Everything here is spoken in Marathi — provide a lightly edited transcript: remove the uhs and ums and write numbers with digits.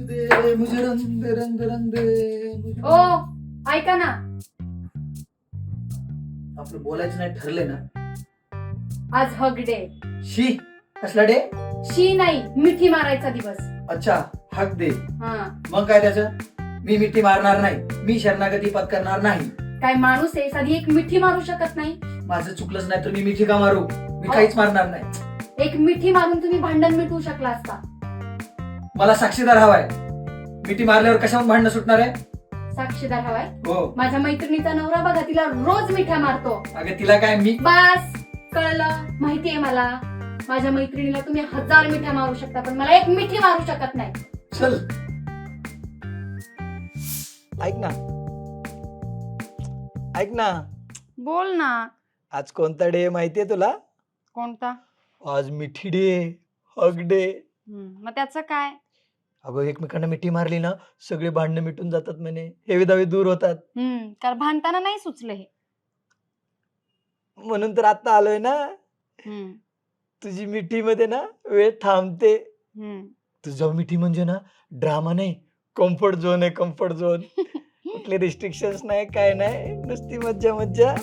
रंग दे मुझे रंग दे रंग रंग दे मुझे ओ ऐका ना, आपलं बोलायचं नाही ठरले ना. आज हग डे. शी कसला डे? शी नाही, मिठी मारायचा दिवस. अच्छा हक दे. हा, मग काय त्याचं? मी मिठी मारणार नाही, मी शरणागती पत्करणार नाही. काय माणूस आहे, साधी एक मिठी मारू शकत नाही? माझं चुकलंच नाही तर मी मिठी का मारू? मी काहीच मारणार नाही. एक मिठी मारून तुम्ही भांडण मिटवू शकला असता. मला साक्षीदार हवाय. मिठी मारल्यावर कशावर भांडणं सुटणार आहे? साक्षीदार हवाय? हो. माझ्या मैत्रिणीचा नवरा बघा, तिला रोज मिठ्या मारतो. अगं तिला काय मी बस कळलं, माहितीये मला. माझ्या मैत्रिणीला तुम्ही 1000 मिठ्या मारू शकता, पण मला एक मिठी मारू शकत नाही. चल ऐक ना, ऐक ना, बोल ना. आज कोणता डे माहितीये तुला? कोणता? आज मिठी डे, हग डे. मग त्याचं काय? अगं एकमेकांना मिठी मारली ना सगळे भांडणं मिटून जातात म्हणे, हेवे दावे दूर होतात. कारण भांडताना नाही सुचले हे. म्हणून तर आता आलोय ना. तुझी मिठी मध्ये ना वेळ थांबते. तुझ्या मिठी म्हणजे ना ड्रामा नाही, कम्फर्ट झोन आहे. कम्फर्ट झोन कुठले रिस्ट्रिक्शन्स नाही, काय नाही, नुसती मज्जा मज्जा.